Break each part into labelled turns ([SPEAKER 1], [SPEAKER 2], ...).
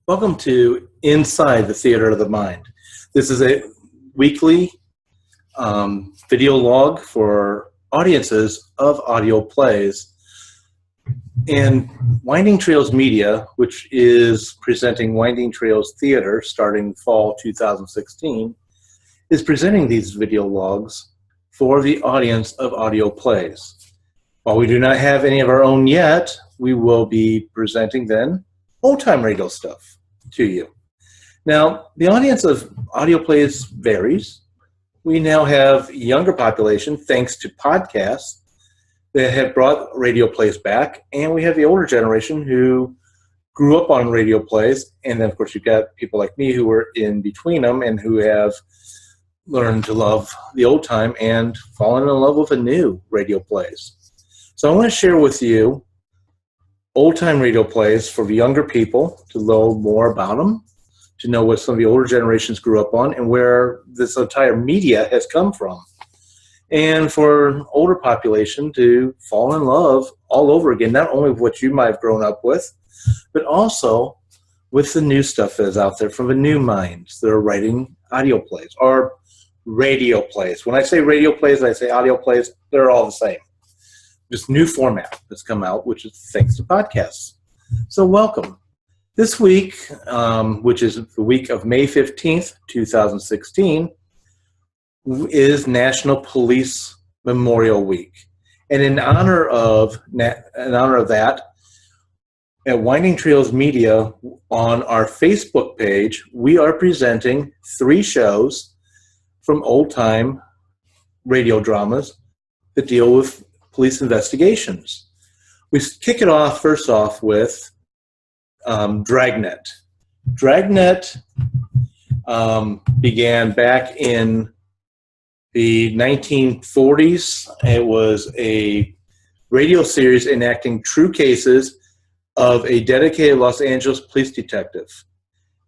[SPEAKER 1] Welcome to Inside the Theater of the Mind. This is a weekly video log for audiences of audio plays. And Winding Trails Media, which is presenting Winding Trails Theater starting fall 2016, is presenting these video logs for the audience of audio plays. While we do not have any of our own yet, we will be presenting then old-time radio stuff to you. Now, the audience of audio plays varies. We now have younger population thanks to podcasts that have brought radio plays back, and we have the older generation who grew up on radio plays, and then of course you've got people like me who were in between them and who have learned to love the old time and fallen in love with the new radio plays. So I want to share with you old-time radio plays for the younger people to know more about them, to know what some of the older generations grew up on and where this entire media has come from. And for older population to fall in love all over again, not only with what you might have grown up with, but also with the new stuff that is out there from the new minds that are writing audio plays or radio plays. When I say radio plays, I say audio plays, they're all the same. This new format that's come out, which is thanks to podcasts. So welcome. This week, which is the week of May 15th, 2016, is National Police Memorial Week. And in honor of that, at Winding Trails Media on our Facebook page, we are presenting 3 shows from old-time radio dramas that deal with police investigations. We kick it off first off with Dragnet. Dragnet began back in the 1940s. It was a radio series enacting true cases of a dedicated Los Angeles police detective.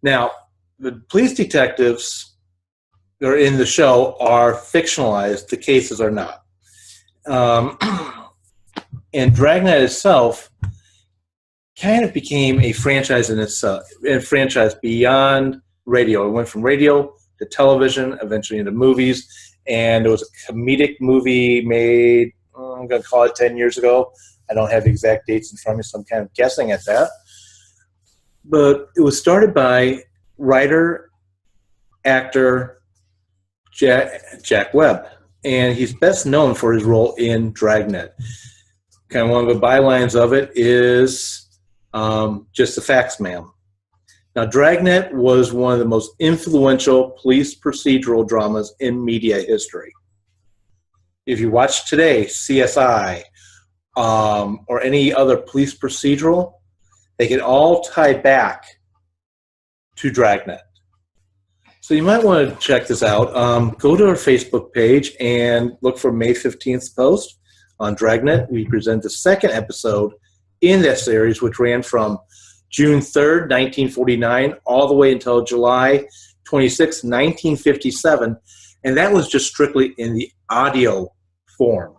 [SPEAKER 1] Now, the police detectives that are in the show are fictionalized. The cases are not. And Dragnet itself kind of became a franchise in itself, a franchise beyond radio. It went from radio to television, eventually into movies, and it was a comedic movie made, I'm going to call it 10 years ago. I don't have the exact dates in front of me, so I'm kind of guessing at that. But it was started by writer, actor Jack Webb. And he's best known for his role in Dragnet. Kind of one of the bylines of it is just the facts, ma'am. Now, Dragnet was one of the most influential police procedural dramas in media history. If you watch today, CSI, or any other police procedural, they can all tie back to Dragnet. So you might want to check this out. Go to our Facebook page and look for May 15th post on Dragnet. We present the second episode in that series, which ran from June 3rd, 1949, all the way until July 26th, 1957. And that was just strictly in the audio form.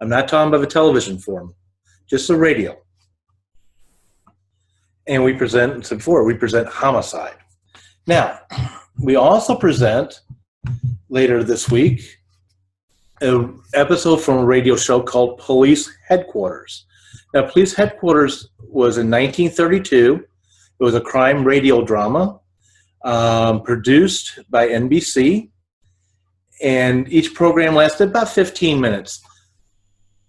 [SPEAKER 1] I'm not talking about the television form, just the radio. And we present, as I said before, we present Homicide. Now, we also present, later this week, an episode from a radio show called Police Headquarters. Now, Police Headquarters was in 1932. It was a crime radio drama produced by NBC, and each program lasted about 15 minutes.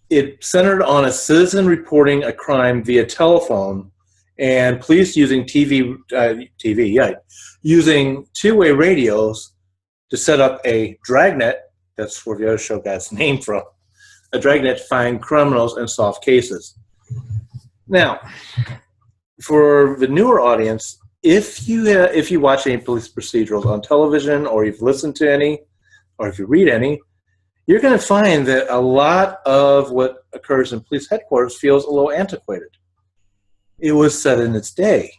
[SPEAKER 1] It centered on a citizen reporting a crime via telephone, and police using using two-way radios to set up a dragnet, that's where the other show got its name from, a dragnet to find criminals and solve cases. Now, for the newer audience, if you watch any police procedurals on television, or you've listened to any, or if you read any, you're going to find that a lot of what occurs in police headquarters feels a little antiquated. It was set in its day.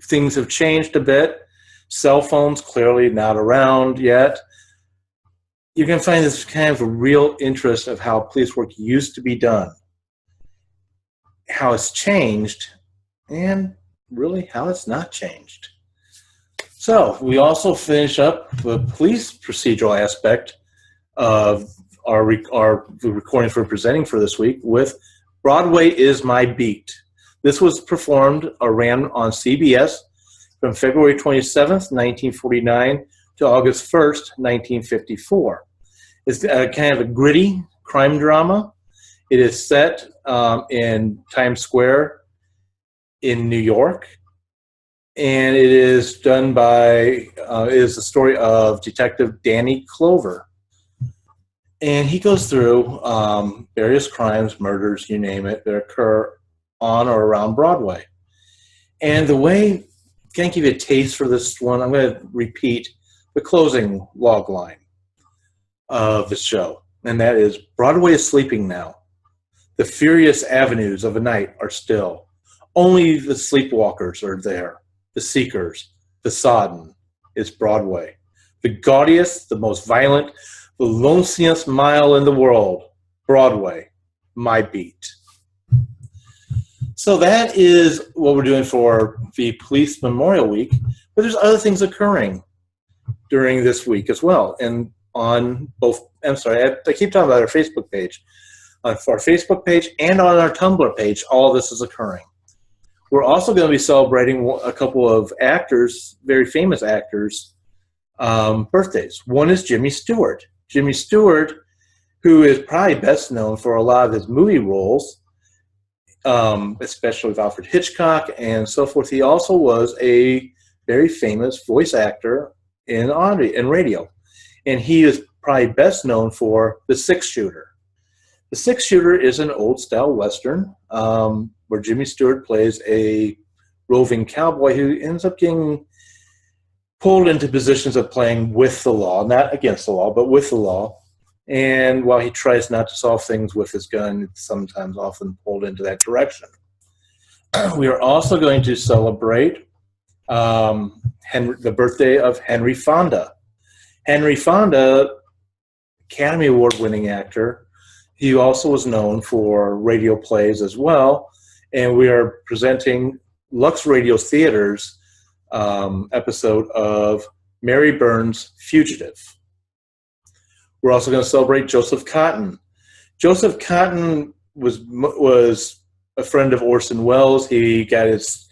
[SPEAKER 1] Things have changed a bit. Cell phones clearly not around yet. You're going to find this kind of a real interest of how police work used to be done, how it's changed, and really how it's not changed. So we also finish up the police procedural aspect of our recordings we're presenting for this week with Broadway is My Beat. This was performed or ran on CBS from February 27th, 1949 to August 1st, 1954. It's kind of a gritty crime drama. It is set in Times Square in New York. And it is done by, is the story of Detective Danny Clover. And he goes through various crimes, murders, you name it, that occur on or around Broadway. And the way, can't give you a taste for this one, I'm going to repeat the closing log line of the show. And that is, Broadway is sleeping now. The furious avenues of a night are still. Only the sleepwalkers are there. The seekers, the sodden, is Broadway. The gaudiest, the most violent, the loneliest mile in the world. Broadway, my beat. So that is what we're doing for the Police Memorial Week, but there's other things occurring during this week as well. And on both, I'm sorry, I keep talking about our Facebook page. On our Facebook page and on our Tumblr page, all of this is occurring. We're also going to be celebrating a couple of actors, very famous actors, birthdays. One is Jimmy Stewart. Jimmy Stewart, who is probably best known for a lot of his movie roles, especially with Alfred Hitchcock and so forth. He also was a very famous voice actor in audio and radio. And he is probably best known for The Six Shooter. The Six Shooter is an old-style Western where Jimmy Stewart plays a roving cowboy who ends up getting pulled into positions of playing with the law, not against the law, but with the law. And while he tries not to solve things with his gun, it's sometimes often pulled into that direction. We are also going to celebrate the birthday of Henry Fonda. Henry Fonda, Academy Award-winning actor. He also was known for radio plays as well, and we are presenting Lux Radio Theater's episode of Mary Burns' Fugitive. We're also going to celebrate Joseph Cotten. Joseph Cotten was a friend of Orson Welles. He got his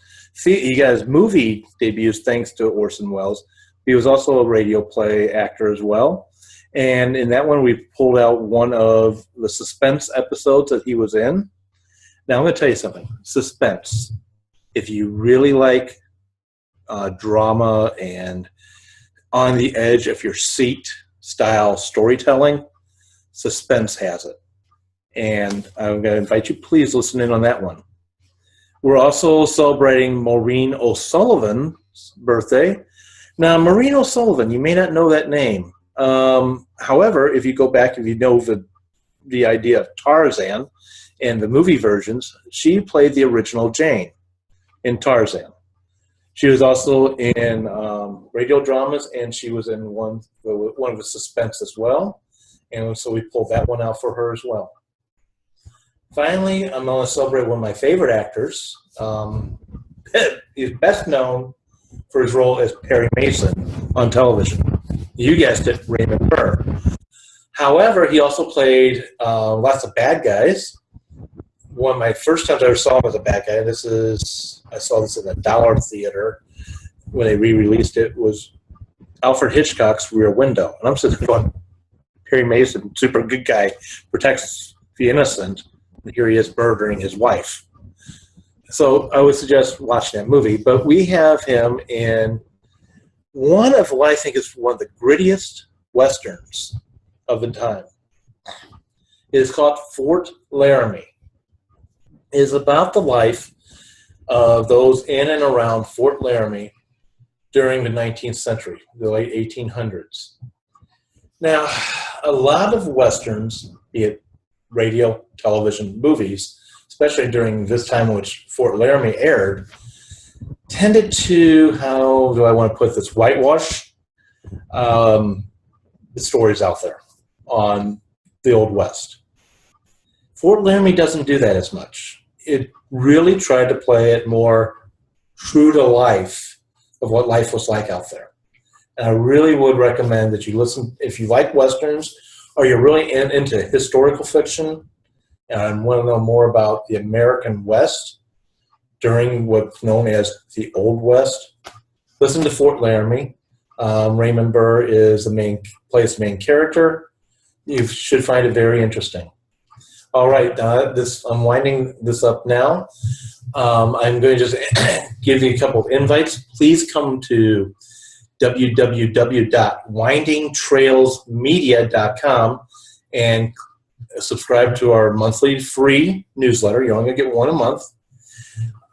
[SPEAKER 1] movie debuts thanks to Orson Welles. He was also a radio play actor as well. And in that one, we pulled out one of the suspense episodes that he was in. Now, I'm going to tell you something. Suspense. If you really like drama and on the edge of your seat style storytelling, Suspense has it. And I'm going to invite you, please listen in on that one. We're also celebrating Maureen O'Sullivan's birthday. Now, Maureen O'Sullivan, you may not know that name. However, if you go back, if you know the idea of Tarzan and the movie versions, she played the original Jane in Tarzan. She was also in radio dramas, and she was in one of the suspense as well. And so we pulled that one out for her as well. Finally, I'm going to celebrate one of my favorite actors. He's best known for his role as Perry Mason on television. You guessed it, Raymond Burr. However, he also played lots of bad guys. One of my first times I ever saw him as a bad guy, I saw this in the Dollar Theater when they re-released it, was Alfred Hitchcock's Rear Window. And I'm sitting there going, Perry Mason, super good guy, protects the innocent, and here he is murdering his wife. So I would suggest watching that movie. But we have him in one of what I think is one of the grittiest Westerns of the time. It is called Fort Laramie. It is about the life of those in and around Fort Laramie during the 19th century, the late 1800s. Now, a lot of Westerns, be it radio, television, movies, especially during this time in which Fort Laramie aired, tended to, how do I want to put this, whitewash the stories out there on the Old West. Fort Laramie doesn't do that as much. It really tried to play it more true to life of what life was like out there. And I really would recommend that you listen, if you like Westerns, or you're really into historical fiction, and want to know more about the American West during what's known as the Old West, listen to Fort Laramie. Raymond Burr plays the main character. You should find it very interesting. All right, I'm winding this up now. I'm going to just give you a couple of invites. Please come to www.windingtrailsmedia.com and subscribe to our monthly free newsletter. You're only going to get one a month.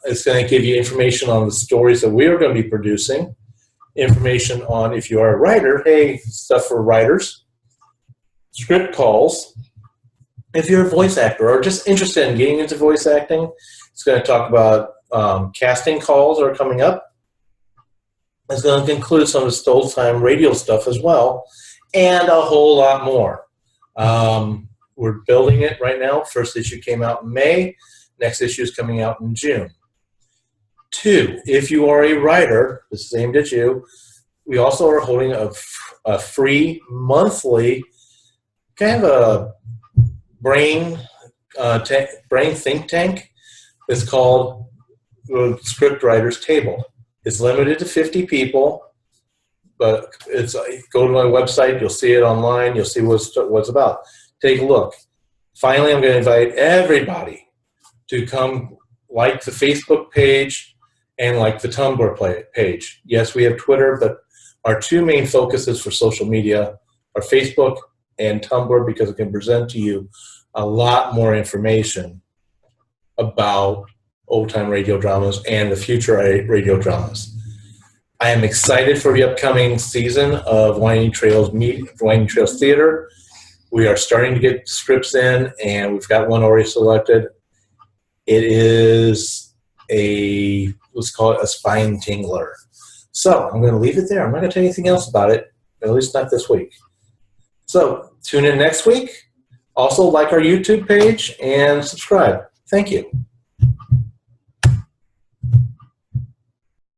[SPEAKER 1] It's going to give you information on the stories that we are going to be producing, information on, if you are a writer, hey, stuff for writers, script calls. If you're a voice actor or just interested in getting into voice acting, it's going to talk about casting calls that are coming up. It's going to include some of the old-time radio stuff as well, and a whole lot more. We're building it right now. First issue came out in May. Next issue is coming out in June. 2, if you are a writer, this is aimed at you, we also are holding a free monthly kind of a brain think tank. It's called the Script Writers Table. It's limited to 50 people, but go to my website. You'll see it online. You'll see what it's about. Take a look. Finally, I'm going to invite everybody to come like the Facebook page and like the Tumblr page. Yes, we have Twitter, but our 2 main focuses for social media are Facebook and Tumblr, because it can present to you a lot more information about old-time radio dramas and the future radio dramas. I am excited for the upcoming season of Winding Trails Theater. We are starting to get scripts in, and we've got one already selected. It is let's call it a spine tingler. So I'm going to leave it there. I'm not going to tell you anything else about it, at least not this week. So tune in next week. Also, like our YouTube page and subscribe. Thank you.